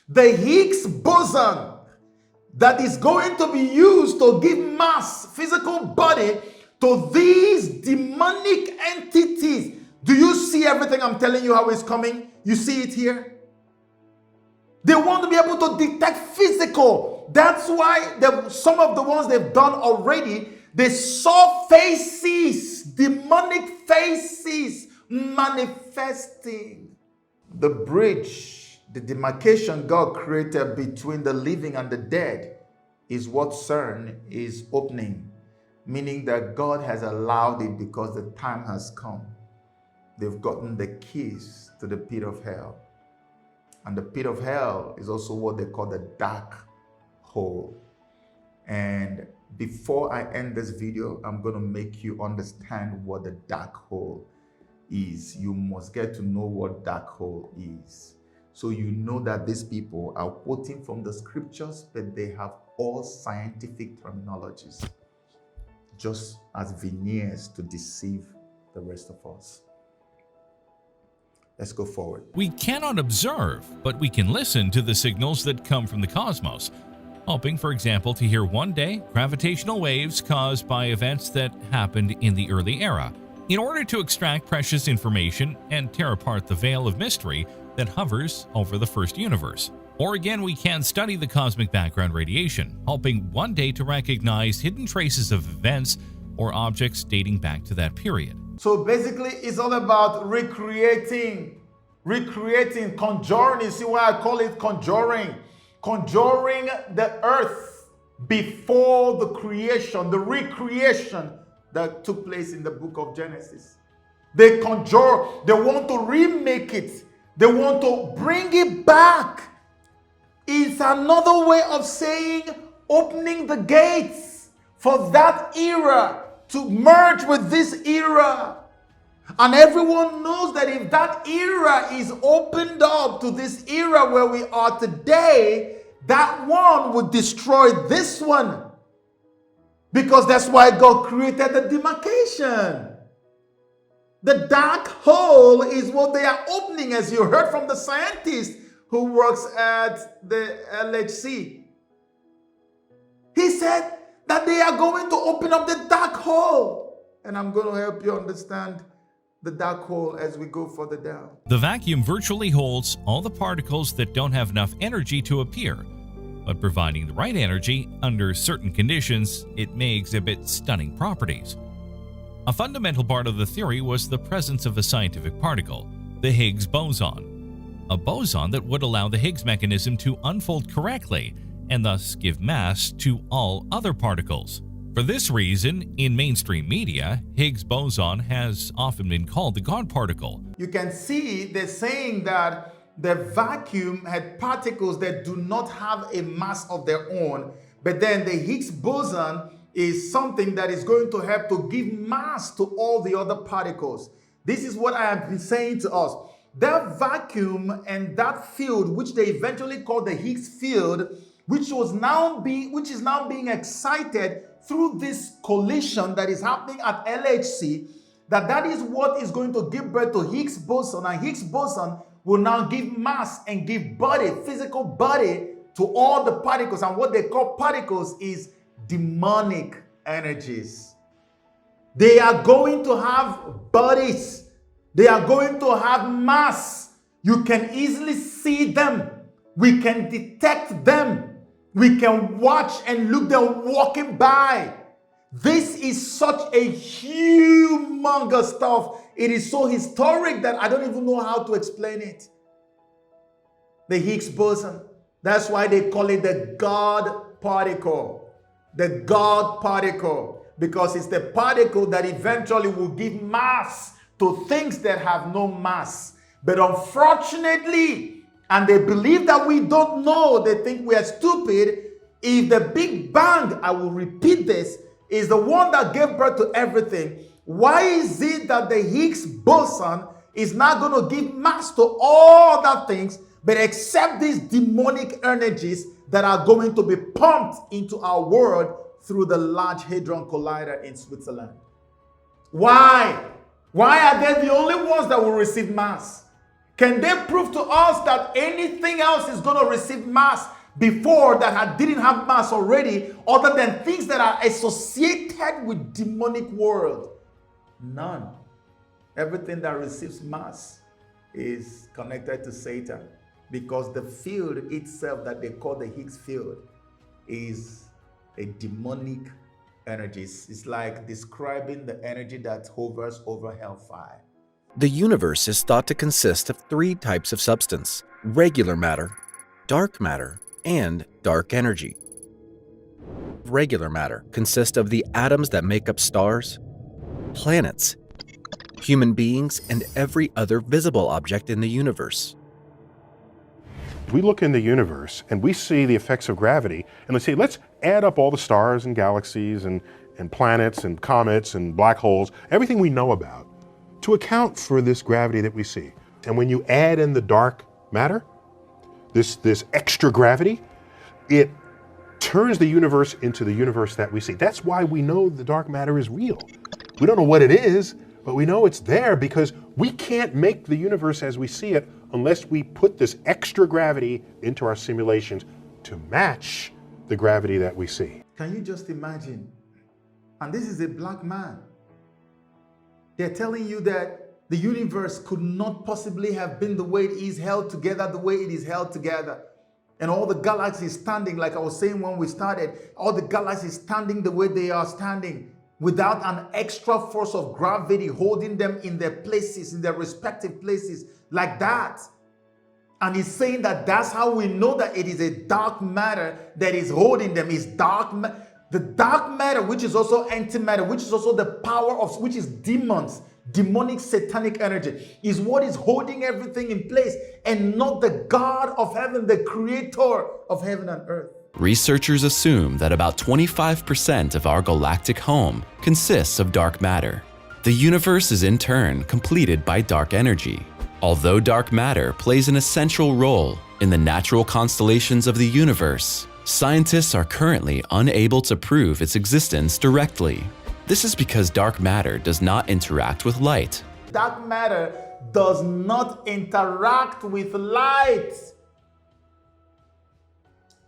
The Higgs boson that is going to be used to give mass, physical body to these demonic entities. Do you see everything I'm telling you how it's coming? You see it here? They want to be able to detect physical. That's why some of the ones they've done already, they saw faces, demonic faces manifesting. The bridge, the demarcation God created between the living and the dead is what CERN is opening, meaning that God has allowed it because the time has come. They've gotten the keys to the pit of hell. And the pit of hell is also what they call the dark hole. And before I end this video, I'm going to make you understand what the dark hole is. You must get to know what dark hole is. So you know that these people are quoting from the scriptures, but they have all scientific terminologies, just as veneers to deceive the rest of us. Let's go forward. We cannot observe, but we can listen to the signals that come from the cosmos, hoping, for example, to hear one day gravitational waves caused by events that happened in the early era, in order to extract precious information and tear apart the veil of mystery that hovers over the first universe. Or again, we can study the cosmic background radiation, hoping one day to recognize hidden traces of events or objects dating back to that period. So basically, it's all about recreating, conjuring. You see why I call it conjuring? Conjuring the earth before the creation, the recreation that took place in the book of Genesis. They conjure, they want to remake it. They want to bring it back. It's another way of saying opening the gates for that era to merge with this era. And everyone knows that if that era is opened up to this era where we are today, that one would destroy this one. Because that's why God created the demarcation. The dark hole is what they are opening, as you heard from the scientist who works at the LHC. He said that they are going to open up the dark hole. And I'm going to help you understand the dark hole as we go further down. The vacuum virtually holds all the particles that don't have enough energy to appear, but providing the right energy under certain conditions, it may exhibit stunning properties. A fundamental part of the theory was the presence of a scientific particle, the Higgs boson, a boson that would allow the Higgs mechanism to unfold correctly and thus give mass to all other particles. For this reason, in mainstream media, Higgs boson has often been called the God particle. You can see they're saying that the vacuum had particles that do not have a mass of their own, but then the Higgs boson is something that is going to help to give mass to all the other particles. This is what I have been saying to us. That vacuum and that field, which they eventually called the Higgs field, which is now being excited through this collision that is happening at LHC, that is what is going to give birth to Higgs boson, and Higgs boson will now give mass and give body, physical body, to all the particles. And what they call particles is demonic energies. They are going to have bodies. They are going to have mass. You can easily see them. We can detect them. We can watch and look them walking by. This is such a humongous stuff. It is so historic that I don't even know how to explain it. The Higgs boson. That's why they call it the God particle. The God particle. Because it's the particle that eventually will give mass to things that have no mass. But unfortunately, and they believe that we don't know, they think we are stupid, if the Big Bang, I will repeat this, is the one that gave birth to everything, why is it that the Higgs boson is not going to give mass to all other things, but except these demonic energies that are going to be pumped into our world through the Large Hadron Collider in Switzerland? Why? Why are they the only ones that will receive mass? Can they prove to us that anything else is going to receive mass before that didn't have mass already, other than things that are associated with demonic world? None. Everything that receives mass is connected to Satan, because the field itself that they call the Higgs field is a demonic energy. It's like describing the energy that hovers over hellfire. The universe is thought to consist of three types of substance: regular matter, dark matter, and dark energy. Regular matter consists of the atoms that make up stars, planets, human beings, and every other visible object in the universe. We look in the universe and we see the effects of gravity, and let's say, let's add up all the stars and galaxies and planets and comets and black holes, everything we know about, to account for this gravity that we see. And when you add in the dark matter, this extra gravity, it turns the universe into the universe that we see. That's why we know the dark matter is real. We don't know what it is, but we know it's there because we can't make the universe as we see it unless we put this extra gravity into our simulations to match the gravity that we see. Can you just imagine? And this is a black man. They're telling you that the universe could not possibly have been the way it is held together, the way it is held together. And all the galaxies standing, like I was saying when we started, all the galaxies standing the way they are standing, without an extra force of gravity holding them in their places, in their respective places, like that. And he's saying that that's how we know that it is a dark matter that is holding them. Is the dark matter, which is also antimatter, which is also the power of, which is demons, demonic satanic energy, is what is holding everything in place, and not the God of heaven, the creator of heaven and earth. Researchers assume that about 25% of our galactic home consists of dark matter. The universe is in turn completed by dark energy. Although dark matter plays an essential role in the natural constellations of the universe, scientists are currently unable to prove its existence directly. This is because dark matter does not interact with light. Dark matter does not interact with light.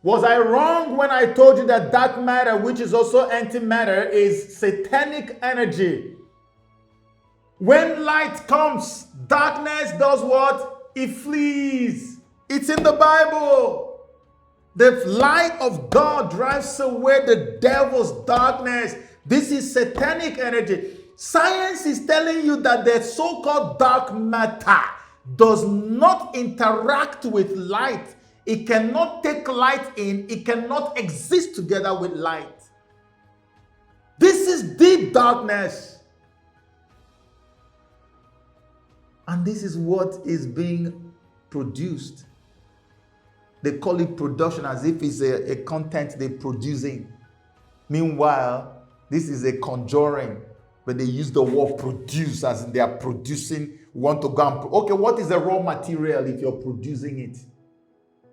Was I wrong when I told you that dark matter, which is also antimatter, is satanic energy? When light comes, darkness does what? It flees. It's in the Bible. The light of God drives away the devil's darkness. This is satanic energy. Science is telling you that the so-called dark matter does not interact with light. It cannot take light in. It cannot exist together with light. This is deep darkness. And this is what is being produced. They call it production as if it's a content they're producing. Meanwhile, this is a conjuring, but they use the word produce as in they are producing. Want to go and okay, what is the raw material if you're producing it?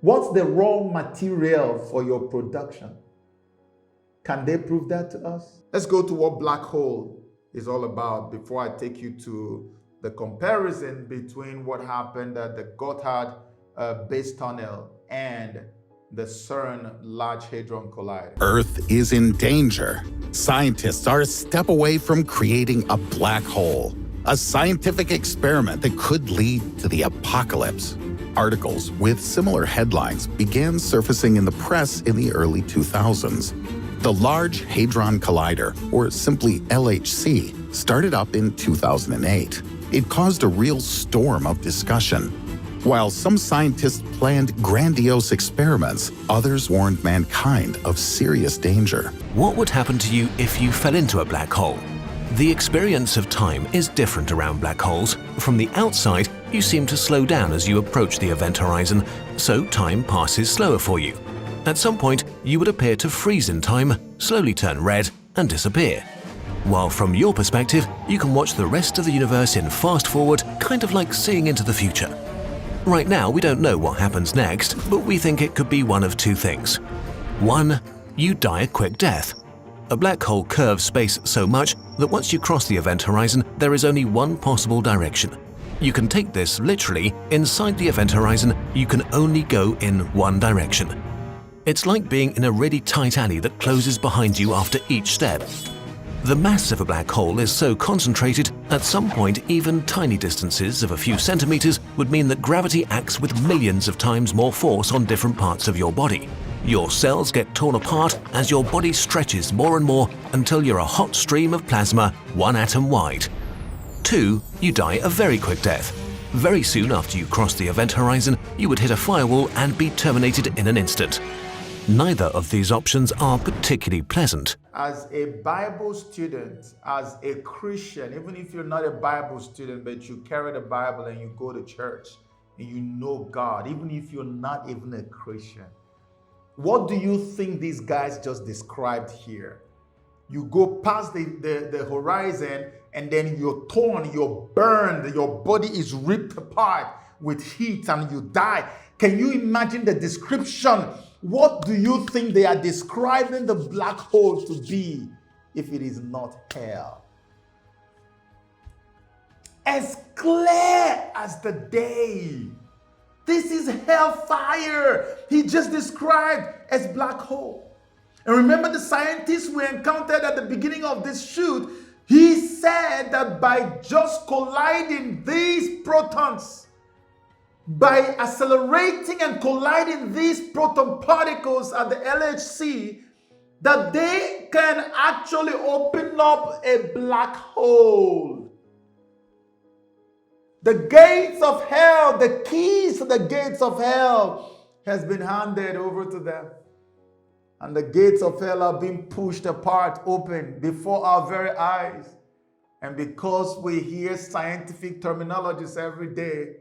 What's the raw material for your production? Can they prove that to us? Let's go to what black hole is all about before I take you to the comparison between what happened at the Gotthard base tunnel and the CERN Large Hadron Collider. Earth is in danger. Scientists are a step away from creating a black hole, a scientific experiment that could lead to the apocalypse. Articles with similar headlines began surfacing in the press in the early 2000s. The Large Hadron Collider, or simply LHC, started up in 2008. It caused a real storm of discussion. While some scientists planned grandiose experiments, others warned mankind of serious danger. What would happen to you if you fell into a black hole? The experience of time is different around black holes. From the outside, you seem to slow down as you approach the event horizon, so time passes slower for you. At some point, you would appear to freeze in time, slowly turn red, and disappear. While from your perspective, you can watch the rest of the universe in fast forward, kind of like seeing into the future. Right now, we don't know what happens next, but we think it could be one of two things. One, you die a quick death. A black hole curves space so much that once you cross the event horizon, there is only one possible direction. You can take this literally. Inside the event horizon, you can only go in one direction. It's like being in a really tight alley that closes behind you after each step. The mass of a black hole is so concentrated, at some point even tiny distances of a few centimeters would mean that gravity acts with millions of times more force on different parts of your body. Your cells get torn apart as your body stretches more and more until you're a hot stream of plasma, one atom wide. 2. You die a very quick death. Very soon after you cross the event horizon, you would hit a firewall and be terminated in an instant. Neither of these options are particularly pleasant. As a Bible student, as a Christian, even if you're not a Bible student, but you carry the Bible and you go to church and you know God, even if you're not even a Christian, what do you think these guys just described here? You go past the horizon and then you're torn, you're burned, your body is ripped apart with heat and you die. Can you imagine the description? What do you think they are describing the black hole to be if it is not hell? As clear as the day. This is hellfire. He just described as black hole. And remember the scientists we encountered at the beginning of this shoot, he said that by just colliding these protons, by accelerating and colliding these proton particles at the LHC, that they can actually open up a black hole. The gates of hell, the keys to the gates of hell has been handed over to them. And the gates of hell are being pushed apart, open before our very eyes. And because we hear scientific terminologies every day,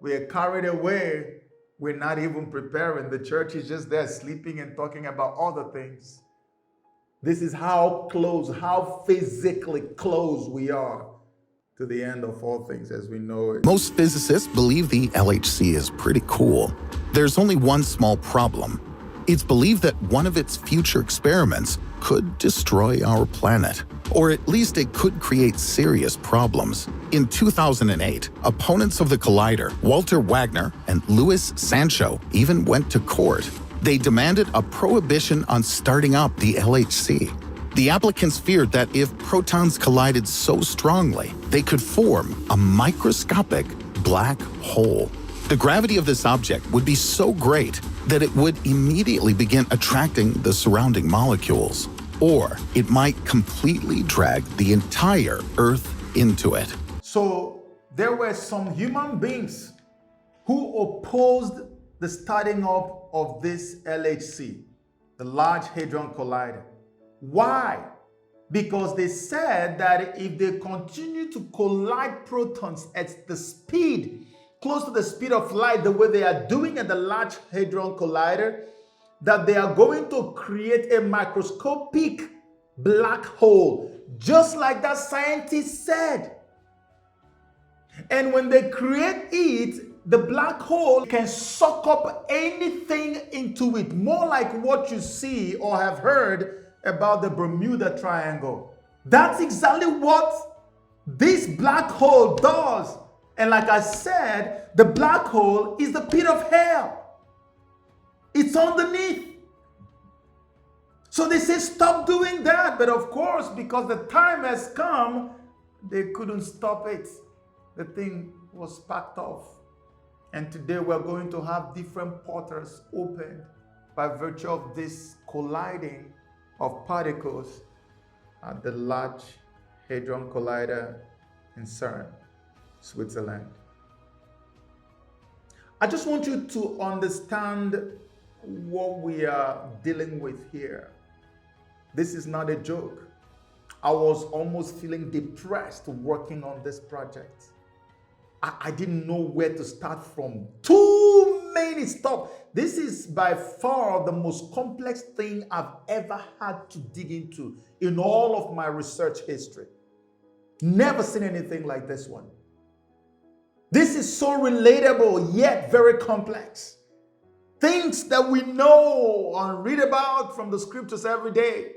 we are carried away. We're not even preparing. The church is just there sleeping and talking about other things. This is how close, how physically close we are to the end of all things as we know it. Most physicists believe the LHC is pretty cool. There's only one small problem. It's believed that one of its future experiments could destroy our planet, or at least it could create serious problems. In 2008, opponents of the collider, Walter Wagner and Louis Sancho, even went to court. They demanded a prohibition on starting up the LHC. The applicants feared that if protons collided so strongly, they could form a microscopic black hole. The gravity of this object would be so great that it would immediately begin attracting the surrounding molecules, or it might completely drag the entire Earth into it. So there were some human beings who opposed the starting up of this LHC, the Large Hadron Collider. Why? Because they said that if they continue to collide protons at the speed, close to the speed of light, the way they are doing at the Large Hadron Collider, that they are going to create a microscopic black hole, just like that scientist said. And when they create it, the black hole can suck up anything into it, more like what you see or have heard about the Bermuda Triangle. That's exactly what this black hole does. And like I said, the black hole is the pit of hell. It's underneath. So they say, stop doing that. But of course, because the time has come, they couldn't stop it. The thing was packed off. And today we're going to have different portals opened by virtue of this colliding of particles at the Large Hadron Collider in CERN, Switzerland. I just want you to understand what we are dealing with here. This is not a joke. I was almost feeling depressed working on this project. I didn't know where to start from. Too many stuff. This is by far the most complex thing I've ever had to dig into in all of my research history. Never seen anything like this one. This is so relatable, yet very complex. Things that we know and read about from the scriptures every day.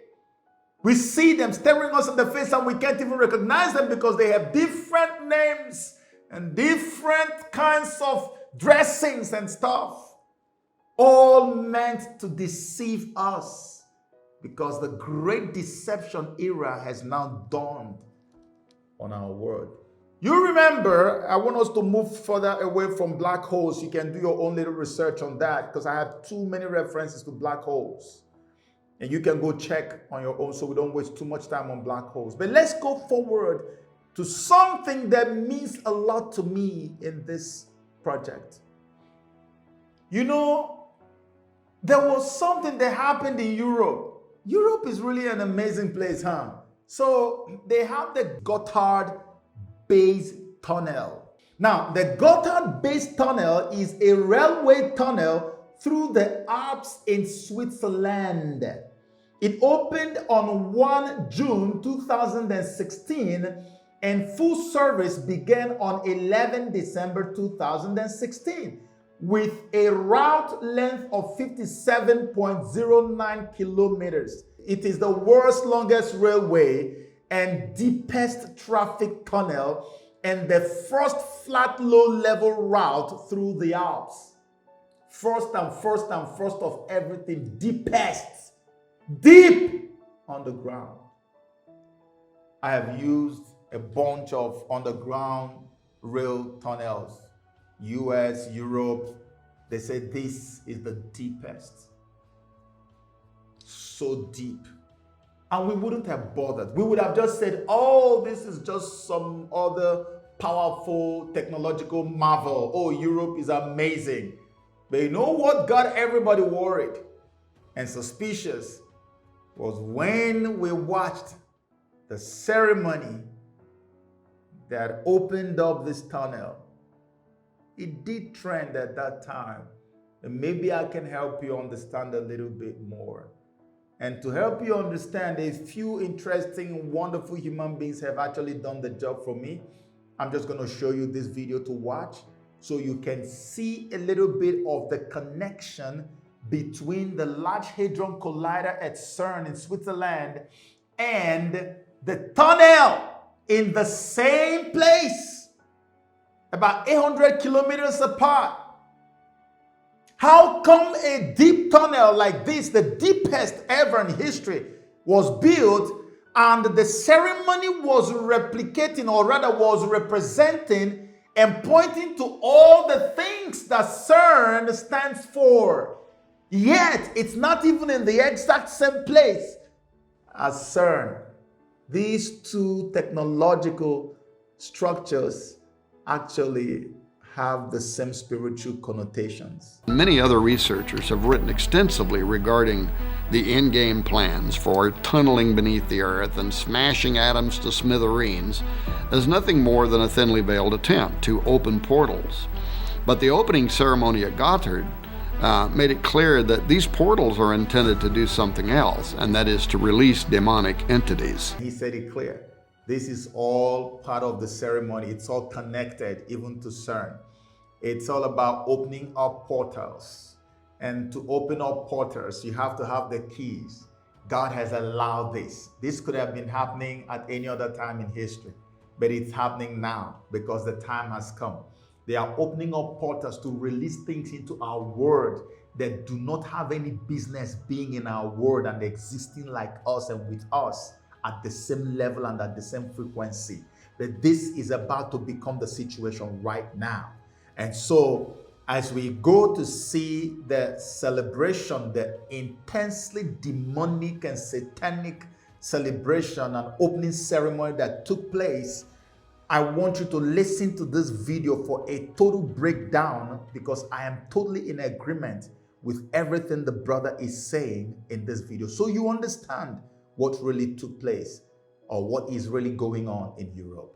We see them staring us in the face and we can't even recognize them because they have different names and different kinds of dressings and stuff, all meant to deceive us, because the great deception era has now dawned on our world. You remember, I want us to move further away from black holes. You can do your own little research on that, because I have too many references to black holes. And you can go check on your own so we don't waste too much time on black holes. But let's go forward to something that means a lot to me in this project. You know, there was something that happened in Europe. Europe is really an amazing place, huh? So they have the Gotthard Base Tunnel. Now, the Gotthard Base Tunnel is a railway tunnel through the Alps in Switzerland. It opened on 1 June 2016 and full service began on 11 December 2016 with a route length of 57.09 kilometers. It is the world's longest railway and deepest traffic tunnel and the first flat low-level route through the Alps. First of everything, deepest, deep underground. I have used a bunch of underground rail tunnels, US, Europe. They say this is the deepest. So deep. And we wouldn't have bothered. We would have just said, oh, this is just some other powerful technological marvel. Oh, Europe is amazing. But you know what got everybody worried and suspicious was when we watched the ceremony that opened up this tunnel. It did trend at that time. And maybe I can help you understand a little bit more. And to help you understand, a few interesting, wonderful human beings have actually done the job for me. I'm just going to show you this video to watch so you can see a little bit of the connection between the Large Hadron Collider at CERN in Switzerland and the tunnel in the same place, about 800 kilometers apart. How come a deep tunnel like this, the deepest ever in history, was built and the ceremony was replicating, or rather was representing and pointing to all the things that CERN stands for? Yet, it's not even in the exact same place as CERN. These two technological structures actually have the same spiritual connotations. Many other researchers have written extensively regarding the endgame plans for tunneling beneath the Earth and smashing atoms to smithereens as nothing more than a thinly veiled attempt to open portals. But the opening ceremony at Gotthard made it clear that these portals are intended to do something else, and that is to release demonic entities. He said it clear. This is all part of the ceremony. It's all connected, even to CERN. It's all about opening up portals. And to open up portals, you have to have the keys. God has allowed this. This could have been happening at any other time in history, but it's happening now because the time has come. They are opening up portals to release things into our world that do not have any business being in our world and existing like us and with us at the same level and at the same frequency. But this is about to become the situation right now. And so as we go to see the celebration, the intensely demonic and satanic celebration and opening ceremony that took place, I want you to listen to this video for a total breakdown, because I am totally in agreement with everything the brother is saying in this video, so you understand what really took place or what is really going on in Europe.